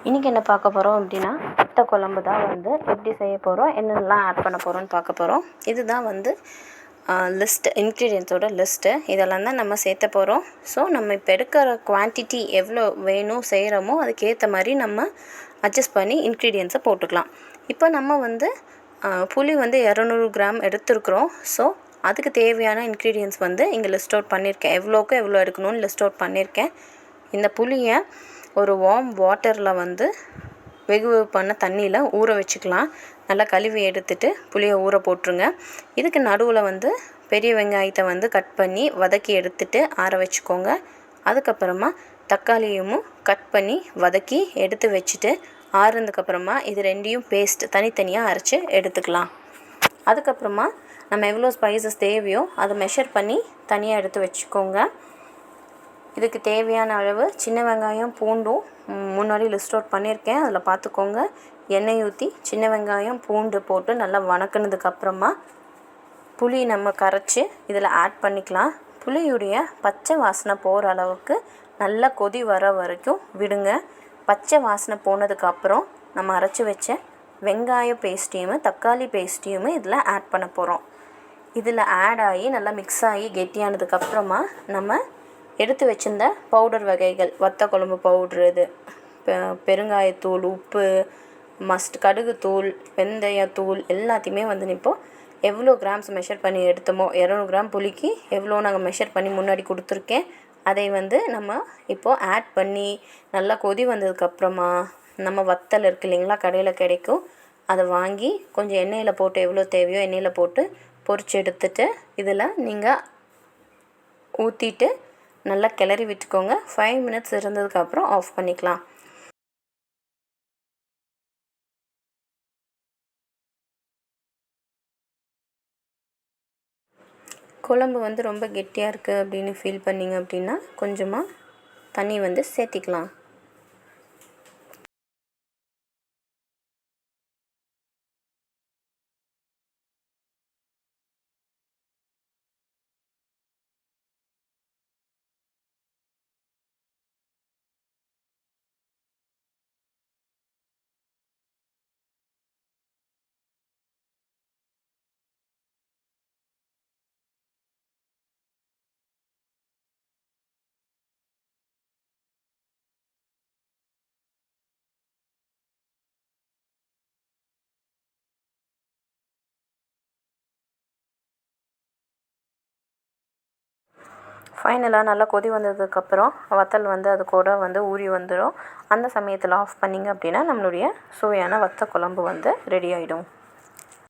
இன்றைக்கி என்ன பார்க்க போகிறோம் அப்படின்னா வத்த குழம்பு தான் வந்து எப்படி செய்ய போகிறோம், என்னென்னலாம் ஆட் பண்ண போகிறோம்னு பார்க்க போகிறோம். இதுதான் வந்து லிஸ்ட்டு, இன்க்ரீடியன்ஸோட லிஸ்ட்டு. இதெல்லாம் தான் நம்ம சேர்த்த போகிறோம். ஸோ நம்ம இப்போ எடுக்கிற குவான்டிட்டி எவ்வளோ வேணும் செய்கிறோமோ அதுக்கேற்ற மாதிரி நம்ம அட்ஜஸ்ட் பண்ணி இன்க்ரீடியன்ஸை போட்டுக்கலாம். இப்போ நம்ம வந்து புளி வந்து 200 கிராம் எடுத்துருக்குறோம். ஸோ அதுக்கு தேவையான இன்க்ரீடியன்ஸ் வந்து இங்கே லிஸ்ட் அவுட் பண்ணியிருக்கேன். எவ்வளோக்கு எவ்வளோ எடுக்கணும்னு லிஸ்ட் அவுட் பண்ணியிருக்கேன். இந்த புளியை ஒரு வார்ம் வாட்டரில் வந்து வெகு பண்ண தண்ணியில் ஊற வச்சுக்கலாம். நல்லா கழுவி எடுத்துட்டு புளியை ஊற போட்டுருங்க. இதுக்கு நடுவில் வந்து பெரிய வெங்காயத்தை வந்து கட் பண்ணி வதக்கி எடுத்துட்டு ஆற வச்சுக்கோங்க. அதுக்கப்புறமா தக்காளியும் கட் பண்ணி வதக்கி எடுத்து வச்சுட்டு ஆறுனதுக்கப்புறமா இது ரெண்டையும் பேஸ்ட் தனித்தனியாக அரைச்சி எடுத்துக்கலாம். அதுக்கப்புறமா நம்ம எவ்வளோ ஸ்பைசஸ் தேவையோ அதை மெஷர் பண்ணி தனியாக எடுத்து வச்சுக்கோங்க. இதுக்கு தேவையான அளவு சின்ன வெங்காயம் பூண்டும் முன்னாடி லிஸ்ட் அவுட் பண்ணியிருக்கேன், அதில் பார்த்துக்கோங்க. எண்ணெய் ஊற்றி சின்ன வெங்காயம் பூண்டு போட்டு நல்லா வணக்கினதுக்கப்புறமா புளி நம்ம கரைச்சி இதில் ஆட் பண்ணிக்கலாம். புளியுடைய பச்சை வாசனை போகிற அளவுக்கு நல்லா கொதி வர வரைக்கும் விடுங்க. பச்சை வாசனை போனதுக்கப்புறம் நம்ம அரைச்சி வச்ச வெங்காய பேஸ்ட்டையும் தக்காளி பேஸ்ட்டையும் இதில் ஆட் பண்ண போகிறோம். இதில் ஆட் ஆகி நல்லா மிக்ஸ் ஆகி கெட்டியானதுக்கப்புறமா நம்ம எடுத்து வச்சிருந்த பவுடர் வகைகள், வத்த குழம்பு பவுட்ரு, இது பெருங்காயத்தூள், உப்பு, கடுகுத்தூள், வெந்தயத்தூள் எல்லாத்தையுமே வந்து இப்போது எவ்வளோ கிராம்ஸ் மெஷர் பண்ணி எடுத்தோமோ 200 கிராம் புளிக்கு எவ்வளோ நாங்கள் மெஷர் பண்ணி முன்னாடி கொடுத்துருக்கேன், அதை வந்து நம்ம இப்போது ஆட் பண்ணி நல்லா கொதி வந்ததுக்கப்புறமா நம்ம வத்தல் இருக்குது இல்லைங்களா, கடையில் கிடைக்கும், அதை வாங்கி கொஞ்சம் எண்ணெயில் போட்டு எவ்வளோ தேவையோ எண்ணெயில் போட்டு பொரிச்சு எடுத்துட்டு இதில் நீங்கள் ஊற்றிட்டு நல்லா கிளறி விட்டுக்கோங்க. 5 மினிட்ஸ் இருந்ததுக்கப்புறம் ஆஃப் பண்ணிக்கலாம். குழம்பு வந்து ரொம்ப கெட்டியாக இருக்குது அப்படின்னு ஃபீல் பண்ணிங்க அப்படின்னா கொஞ்சமாக தண்ணி வந்து சேர்த்திக்கலாம். ஃபைனலாக நல்லா கொதி வந்ததுக்கப்புறம் வத்தல் வந்து அது கூட வந்து ஊறி வந்துடும். அந்த சமயத்தில் ஆஃப் பண்ணிங்க அப்படின்னா நம்மளுடைய சுவையான வத்த குழம்பு வந்து ரெடி ஆகிடும்.